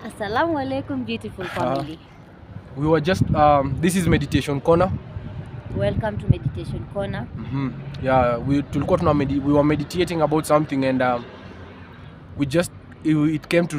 Assalamu alaikum, beautiful family. We were just this is meditation corner. Welcome to meditation corner. Yeah, we were meditating about something, and it came to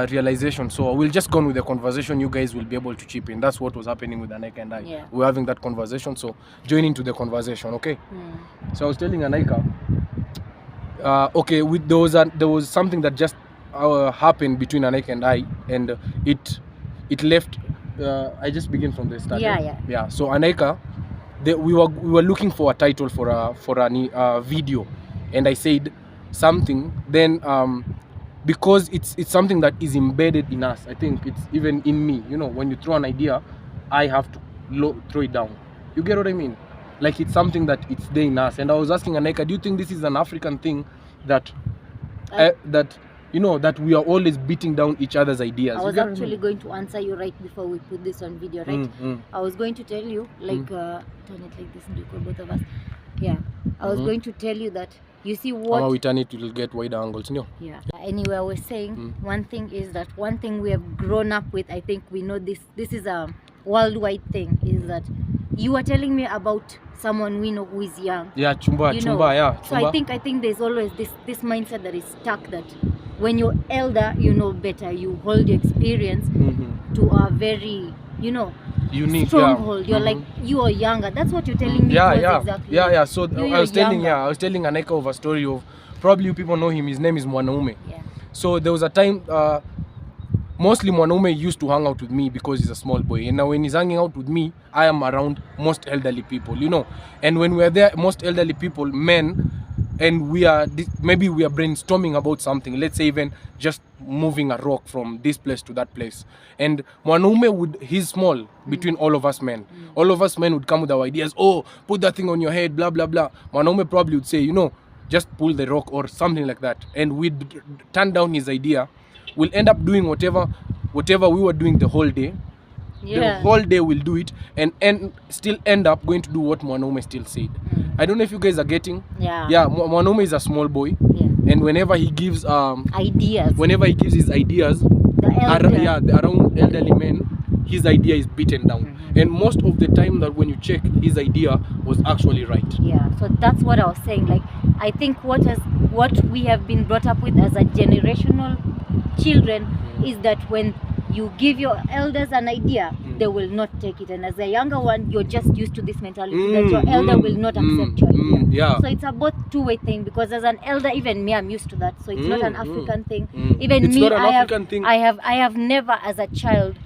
realization. So we'll just go on with the conversation. You guys will be able to chip in. That's what was happening with AANIQA and I. Yeah. We're having that conversation. So join into the conversation, okay? So I was telling AANIQA, there was something that just happened between AANIQA and I, and it left. I just begin from the start. Yeah. So AANIQA, we were looking for a title for a video, and I said something. Then because it's something that is embedded in us. I think it's even in me. You know, when you throw an idea, I have to throw it down. You get what I mean? Like it's something that it's there in us. And I was asking AANIQA, do you think this is an African thing that that we are always beating down each other's ideas? I was actually going to answer you right before we put this on video, right? I was going to tell you, like, turn it like this and record both of us. Yeah. I was going to tell you that, you see what... How we turn it, will get wider angles, no? Yeah. Anyway, I was saying, one thing is that one thing we have grown up with, I think we know this is a worldwide thing, is that you were telling me about someone we know who is young. Yeah, chumba, yeah. So I think there's always this mindset that is stuck, that when you're elder, you know better. You hold your experience to a very, unique stronghold. You're like, you are younger. That's what you're telling me. Exactly. Yeah. So I was telling AANIQA of a story of, probably you people know him. His name is MWANAUME. Yeah. So there was a time, mostly MWANAUME used to hang out with me because he's a small boy. And now when he's hanging out with me, I am around most elderly people, And when we're there, most elderly people, men, and maybe we are brainstorming about something. Let's say even just moving a rock from this place to that place. And MWANAUME he's small between all of us men. All of us men would come with our ideas. Oh, put that thing on your head, blah, blah, blah. MWANAUME probably would say, just pull the rock or something like that. And we'd turn down his idea. We'll end up doing whatever we were doing the whole day. The whole day we'll do it and still end up going to do what MWANAUME still said. I don't know if you guys are getting. Yeah, MWANAUME is a small boy. Yeah. And whenever he gives his ideas around elderly men, his idea is beaten down. And most of the time that when you check, his idea was actually right. Yeah, so that's what I was saying. Like, I think what we have been brought up with as a generational children is that when you give your elders an idea, they will not take it. And as a younger one, you're just used to this mentality that your elder will not accept your idea. Yeah. So it's a both two-way thing, because as an elder, even me, I'm used to that. So it's not an African thing. Even it's me, not an African thing. I have never as a child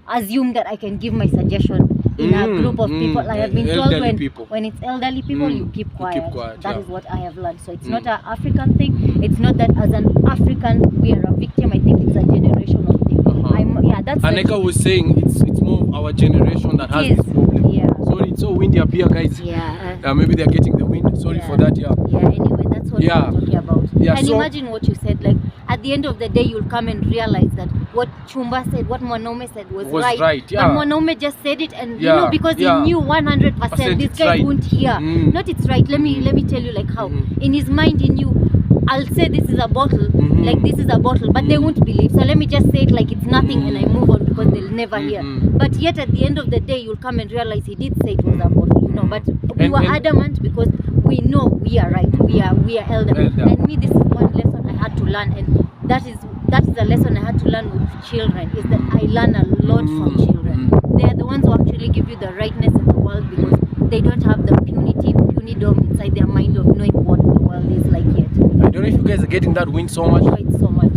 assumed that I can give my suggestion in a group of people. I have been told when it's elderly people, you keep quiet. That is what I have learned. So it's not an African thing. It's not that as an African we are a victim. I think it's a generational thing. That's AANIQA was saying it's more of our generation that has this problem. Yeah. Sorry, it's so windy up here, guys. Yeah. Maybe they're getting the wind. Sorry for that. Yeah. Anyway, that's what we're talking about. Yeah, and imagine what you said. Like, at the end of the day, you'll come and realize that what Chumba said, what MWANAUME said was right. Yeah. But MWANAUME just said it, and because he knew 100%, this guy won't hear. Not it's right. Let me tell you, like, how in his mind he knew, I'll say this is a bottle, like this is a bottle, but they won't believe. So let me just say it like it's nothing and I move on, because they'll never hear. But yet at the end of the day, you'll come and realize he did say it was a bottle, But we were adamant because we know we are right. We are elder. And me, this is one lesson I had to learn, and that is the lesson I had to learn with children, is that I learn a lot from children. They are the ones who actually give you the rightness in the world, because they don't have the punidom inside their mind of knowing what the world is like yet. I don't know if you guys are getting that wind so much. Oh, it's so much.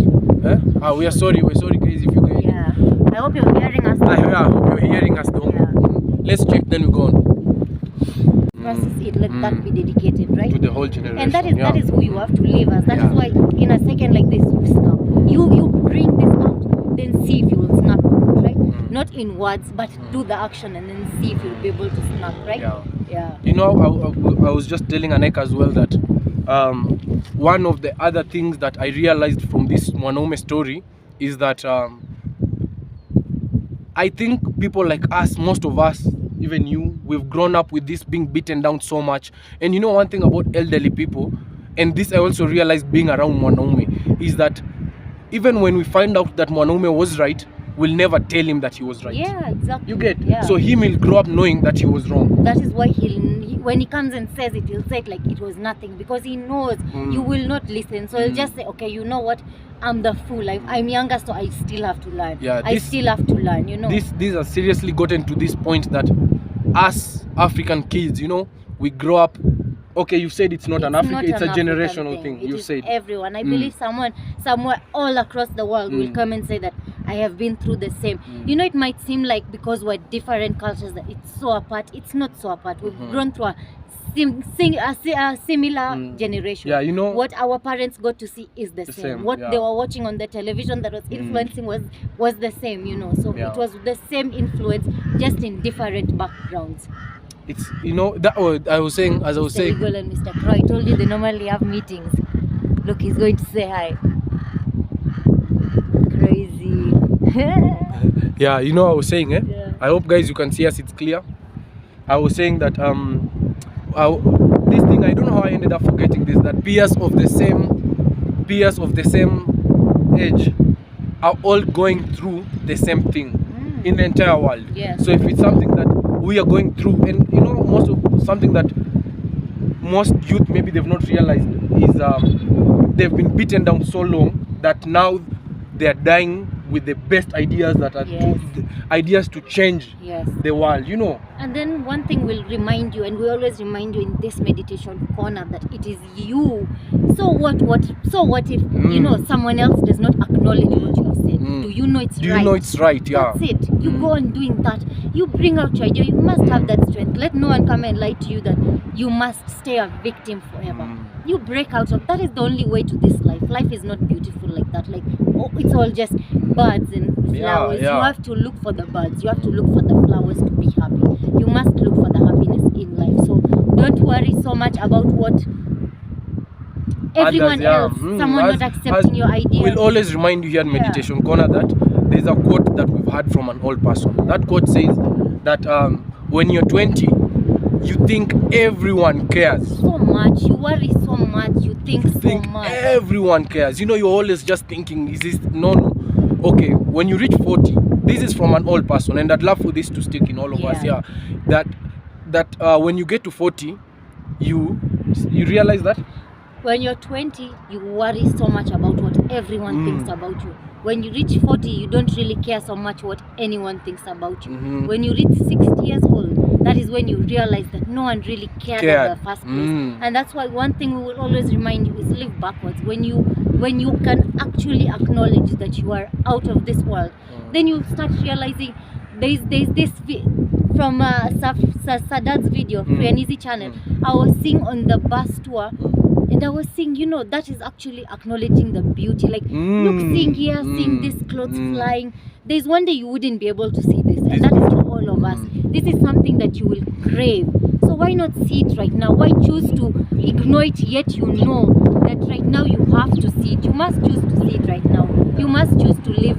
We are sorry. We're sorry, guys, if you guys. Yeah. I hope you're hearing us. I hope you're hearing us though. Yeah. Let's check, then we go on. Versus it, let that be dedicated, right? To the whole generation. And that is who you have to live as. That is why in a second like this, you snap. You bring this out, then see if you will snap or not, right? Not in words, but do the action and then see if you'll be able to snap, right? Yeah. I was just telling AANIQA as well that one of the other things that I realized from this MWANAUME story is that I think people like us, most of us, even you, we've grown up with this being beaten down so much. And one thing about elderly people, and this I also realized being around MWANAUME, is that even when we find out that Mwanaume was right, we'll never tell him that he was right. Yeah, exactly. You get? Yeah. So he will grow up knowing that he was wrong. That is why when he comes and says it, he'll say it like it was nothing, because he knows you will not listen. So he'll just say, okay, you know what? I'm the fool. I'm younger, so I still have to learn. Yeah, I still have to learn, you know. These are seriously gotten to this point that us African kids, you know, we grow up. Okay, you said it's not an African, it's a generational thing. You said everyone. I believe someone somewhere all across the world will come and say that I have been through the same. You know, it might seem like because we're different cultures that it's so apart. It's not so apart. We've grown through a similar generation. Yeah, you know, what our parents got to see is the same. What they were watching on the television that was influencing was the same, you know. So it was the same influence, just in different backgrounds. It's, you know, that I was saying, as I was saying. Mr. Eagle and Mr. Crow, I told you they normally have meetings. Look, he's going to say hi. Crazy. Yeah, you know, I was saying, Yeah. I hope guys you can see us, it's clear. I was saying that this thing, I don't know how I ended up forgetting this, that peers of the same age are all going through the same thing in the entire world. Yeah. So if it's something that we are going through, and you know, something that most youth maybe they've not realized is they've been beaten down so long that now they are dying with the best ideas that are ideas to change the world, you know. And then one thing will remind you, and we always remind you in this meditation corner, that it is you. So what if you know, someone else does not acknowledge what you have said? Do you know it's right? Do you know it's right? Yeah. That's it. You go on doing that. You bring out your idea. You must have that strength. Let no one come and lie to you that you must stay a victim forever. You break out of that. Is the only way to this life. Life is not beautiful like that. Like, oh, it's all just birds and flowers. You have to look for the birds. You have to look for the flowers to be happy. You must look for the happiness in life. So don't worry so much about what everyone else, someone not accepting your idea. We'll always remind you here in Meditation Corner that there's a quote that we've had from an old person. That quote says that when you're 20, you think everyone cares. So much. You worry so much. You think so much. Everyone cares. You know, you're always just thinking, is this no. Okay, when you reach 40, this is from an old person, and I'd love for this to stick in all of us. Yeah, that when you get to 40, you realize that when you're 20, you worry so much about what everyone thinks about you. When you reach 40, you don't really care so much what anyone thinks about you. When you reach 60 years old, that is when you realize that no one really cared in the first place. And that's why one thing we will always remind you is live backwards. When you can actually acknowledge that you are out of this world, then you start realizing there's this from Sadat's video, Free and Easy channel. I was seeing on the bus tour, and I was seeing, you know, that is actually acknowledging the beauty. Like, look, seeing here, seeing these clothes flying. There's one day you wouldn't be able to see this, and that is to all of us. This is something that you will crave. So why not see it right now? Why choose to ignore it, yet you know that right now you have to see it. You must choose to see it right now. You must choose to live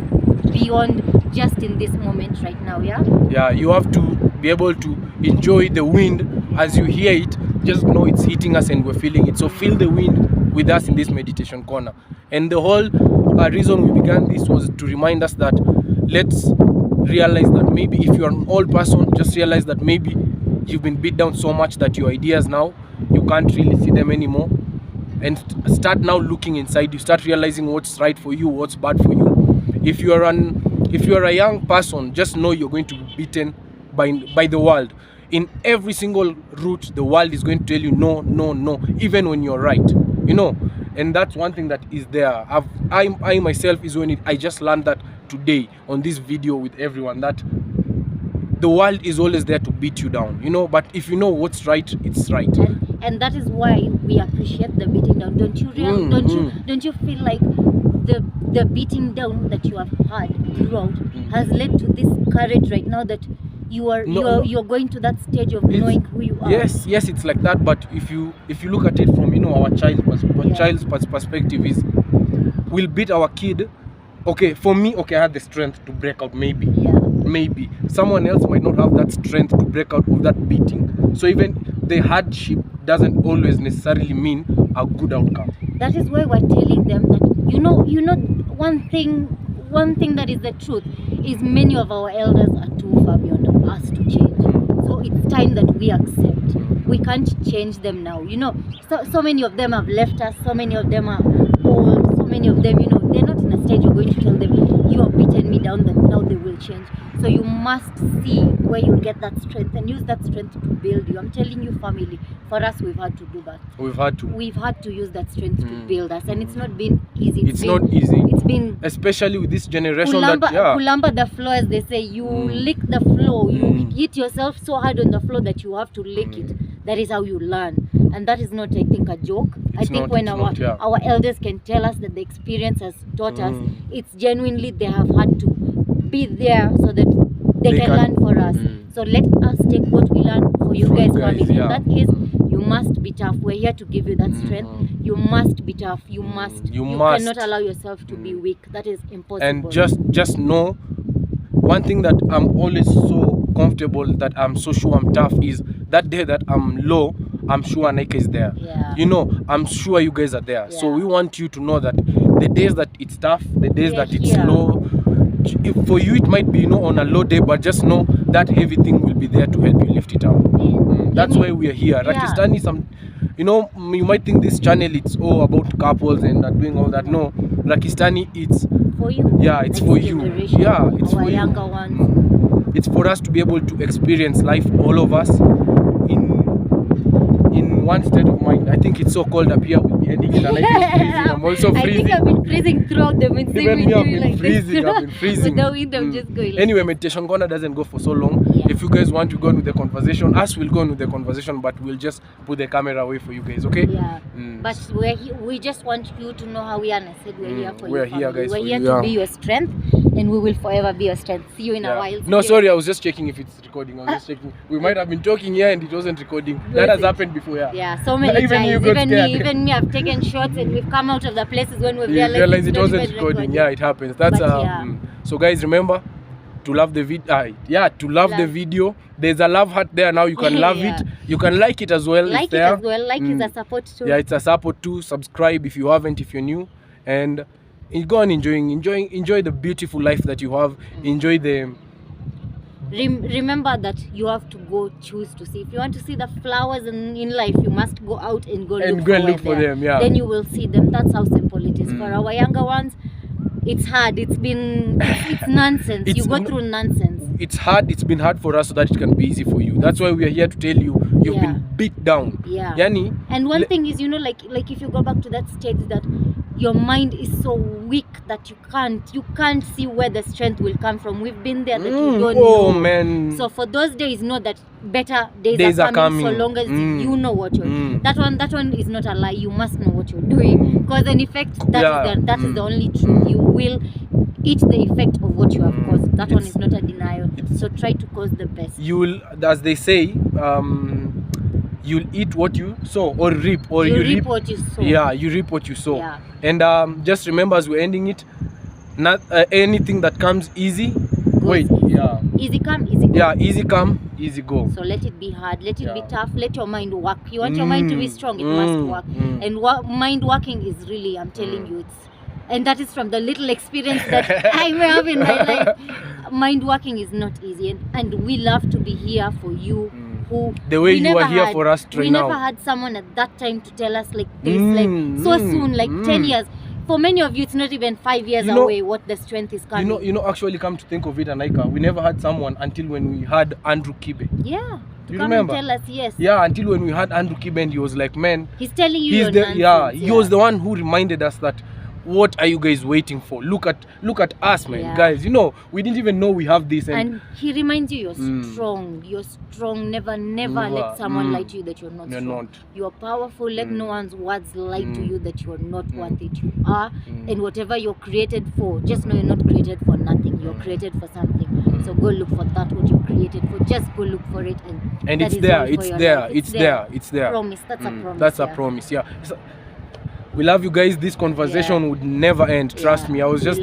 beyond just in this moment right now, yeah, you have to be able to enjoy the wind as you hear it. Just know it's hitting us and we're feeling it. So feel the wind with us in this meditation corner. And the whole reason we began this was to remind us that let's realize that maybe if you're an old person, just realize that maybe you've been beat down so much that your ideas now, you can't really see them anymore. And start now looking inside you. Start realizing what's right for you, what's bad for you. If you're a young person, just know you're going to be beaten by the world. In every single route, the world is going to tell you no, no, no, even when you're right, you know. And that's one thing that is there. I myself is when I just learned that today on this video with everyone, that the world is always there to beat you down, you know. But if you know what's right, it's right. And that is why we appreciate the beating down. Don't you don't you feel like the beating down that you have had throughout has led to this courage right now, that you're going to that stage of knowing who you are? Yes, it's like that. But if you look at it from, you know, our child's perspective, is we'll beat our kid. Okay, for me, I had the strength to break out, maybe. Maybe someone else might not have that strength to break out of that beating. So even the hardship doesn't always necessarily mean a good outcome. That is why we're telling them that you know one thing that is the truth is many of our elders are too far beyond us to change. So it's time that we accept. We can't change them now. You know, so many of them have left us. So many of them are old. So many of them, you know, they're not in a stage you're going to tell them, you have beaten me down, that now they will change. So you must see where you get that strength and use that strength to build you. I'm telling you, family, for us, we've had to do that. We've had to use that strength to build us, and it's not been easy. It's not easy. It's been, especially with this generation, kulamba the floor, as they say. You lick the floor. You hit yourself so hard on the floor that you have to lick it. That is how you learn, and that is not, I think, a joke. I think when our elders can tell us that the experience has taught us, it's genuinely they have had to be there so that they can learn for us. So let us take what we learn for you guys, family. In that case, you must be tough. We're here to give you that strength. You must be tough. You cannot allow yourself to be weak. That is impossible. And just know one thing that I'm always so comfortable, that I'm so sure I'm tough, is that day that I'm low, I'm sure AANIQA is there. You know, I'm sure you guys are there. So we want you to know that the days that it's tough, the days that it's low, if for you it might be, you know, on a low day, but just know that heavy thing will be there to help you lift it up. That's why we are here. Rakistani, you know, you might think this channel it's all about couples and doing all that. No, Rakistani, it's for you. Yeah, it's for you. Yeah, it's for you. Younger ones. It's for us to be able to experience life, all of us, in one state of mind. I think it's so cold up here. We'll be ending it, and I'm also freezing. I think I've been freezing throughout the wind. Even me, I've been freezing. I've been freezing. With the wind, I'm just going. Anyway, meditation corner doesn't go for so long. If you guys want to go on with the conversation, us will go on with the conversation, but we'll just put the camera away for you guys, okay? But we just want you to know how we are. And I said we're here for you. We're here, guys. We're here to be your strength, and we will forever be your strength. See you in a while. No, sorry, I was just checking if it's recording. I was just checking. We might have been talking here and it wasn't recording. That has happened before. Yeah, so many times. Even me, I've taken shots and we've come out of the places when we've realized it wasn't recording. Yeah, it happens. That's so guys, remember to love the video. The video. There's a love heart there now. You can love it. You can like it as well. Like it as well. Like is a support too. Yeah, it's a support too. Subscribe if you haven't, if you're new, and go on enjoy the beautiful life that you have. Enjoy the. Remember that you have to go choose to see. If you want to see the flowers in life, you must go out and go look for them. Yeah. Then you will see them. That's how simple it is. For our younger ones, it's hard. It's nonsense. You go through nonsense. It's hard. It's been hard for us so that it can be easy for you. That's why we are here to tell you you've been beat down. Yani, and one thing is, you know, like if you go back to that stage that your mind is so weak that you can't see where the strength will come from. We've been there that you don't know. Man. So for those days, know that better days are coming. So long as you know what you're doing. That one is not a lie. You must know what you're doing. Because in effect, that is the only truth. You will eat the effect of what you have caused. That one is not a denial. So try to cause the best. You will, as they say, you'll eat what you sow, or reap, or you reap what you sow. Yeah, you reap what you sow. And just remember, as we're ending it, not anything that comes easy. Easy come, easy go. Yeah, easy come, easy go. So let it be hard, let it be tough, let your mind work. You want your mind to be strong, it must work. And mind working is really, I'm telling you, and that is from the little experience that I may have in my life. Mind working is not easy, and we love to be here for you. The way you are here for us right now. We never had someone at that time to tell us like this, like so soon, like 10 years. For many of you, it's not even 5 years away what the strength is coming. You know, actually, come to think of it, AANIQA, we never had someone until when we had Andrew Kibe. Yeah. Do you remember? And tell us, yes. Yeah, until when we had Andrew Kibe, and he was like, man, he's telling you your nonsense. He was the one who reminded us that, what are you guys waiting for? Look at us, man. Guys, you know, we didn't even know we have this. And he reminds you, you're strong. You're strong. Never let someone lie to you that you're not strong. You're powerful. Let no one's words lie to you that you're not worth it. You are. And whatever you're created for, just know you're not created for nothing. You're created for something. So go look for that, what you're created for. Just go look for it. And it's there. It's there. Promise. That's a promise. That's a promise. Yeah. We love you guys. This conversation would never end. Trust me. I was just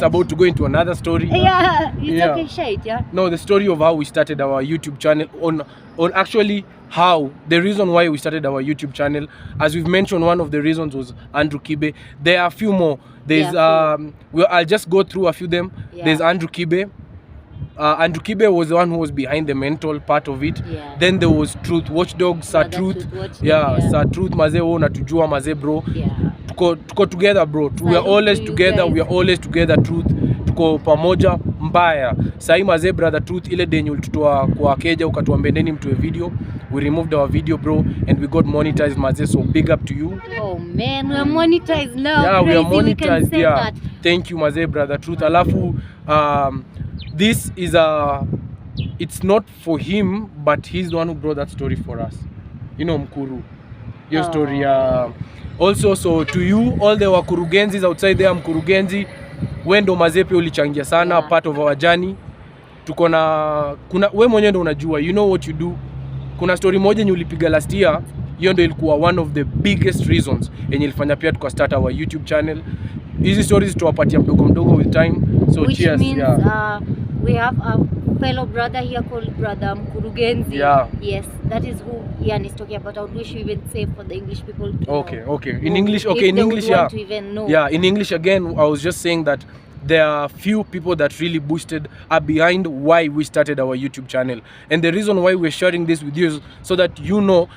about to go into another story. Yeah, it's okay, shit, yeah. No, the story of how we started our YouTube channel on actually how the reason why we started our YouTube channel. As we've mentioned, one of the reasons was Andrew Kibe. There are a few more. There's I'll just go through a few of them. Yeah. There's Andrew Kibe. Andrew Kibe was the one who was behind the mental part of it. Yeah. Then there was Truth Watchdog, Sir Truth. Sir Truth, maze wo natujua maze bro. Yeah. Tuko together bro. We are always together. We are always together Truth. Tuko pamoja mbaya. Sahi maze brother Truth ile denye ulitutoa kwa keja ukatuambia ndeni mtoe video. We removed our video bro and we got monetized maze, so big up to you. Oh man, we are monetized now. Yeah, crazy. We are monetized. Yeah. That. Thank you maze brother Truth. Alafu this is it's not for him, but he's the one who brought that story for us. You know, Mkuru. Your story. Also, so to you, all the Wakurugenzis outside there, Mkurugenzi, wendo mazepe ulichangia sana, part of our journey. Kuna we mwenye ndo unajua, you know what you do. Kuna story moja nye ulipiga last year, hiyo ndo ilikuwa one of the biggest reasons yenye ilifanya pia tukastart our YouTube channel. Hizi stories tuwapatia mdogo with time. So which cheers. Means, we have a fellow brother here called Brother Mkurugenzi. Yeah. Yes, that is who Ian is talking about. I wish you even say for the English people to Okay. In English, in English, yeah. To even know. Yeah, in English again, I was just saying that there are few people that really boosted are behind why we started our YouTube channel. And the reason why we're sharing this with you is so that you know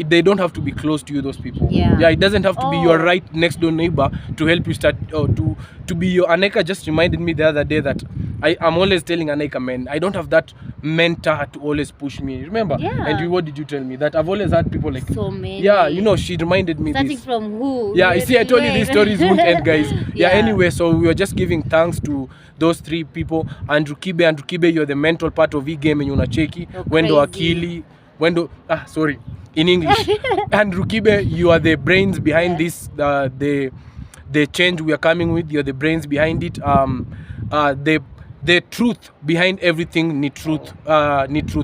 they don't have to be close to you, those people. Yeah, it doesn't have to be your right next door neighbor to help you start to be your AANIQA. Just reminded me the other day that I'm always telling AANIQA, man, I don't have that mentor to always push me. Remember? Yeah. And what did you tell me? That I've always had people like so many. Yeah, you know, she reminded me starting this. From who? Yeah, you see, I told you these stories won't end, guys. Yeah, anyway, so we were just giving thanks to those three people. Andrew Kibe, you're the mental part of e-game and unacheki. Wendo Akili. Sorry. In English. Andrew Kibe, you are the brains behind this, the change we are coming with. You're the brains behind it. The truth behind everything, Need Truth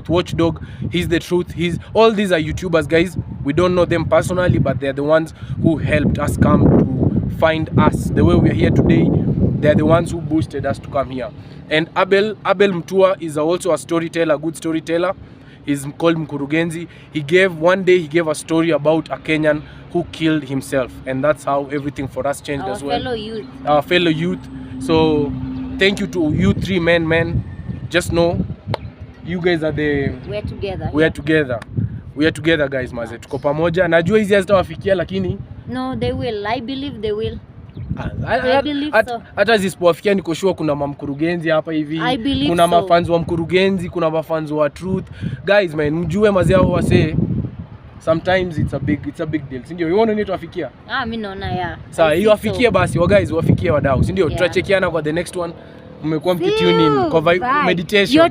Watchdog. He's the truth. All these are YouTubers, guys. We don't know them personally, but they're the ones who helped us come to find us the way we're here today. They're the ones who boosted us to come here. And Abel Mtua is also a storyteller, good storyteller. He's called Mkurugenzi. He gave a story about a Kenyan who killed himself, and that's how everything for us changed as well. Our fellow youth. So thank you to you three men. Just know you guys are we're together. We are together guys, maze. Tuko pamoja. Najua hizi hazitawafikia lakini no, they will. I believe they will. Hata zisipowafikia niko sure kuna Mkurugenzi hapa hivi. Kuna mafanzi wa Mkurugenzi, kuna mafanzi wa Truth. Guys, man, mjue mazee hao wase sometimes it's a big deal. Si ndio? You want to tuwafikia? Mimi naona ya. Sasa hiyo wafikie basi, guys, wafikie wadau. Si ndio? Tutachekiana kwa the next one. Mmekuwa mkitune in kwa meditation.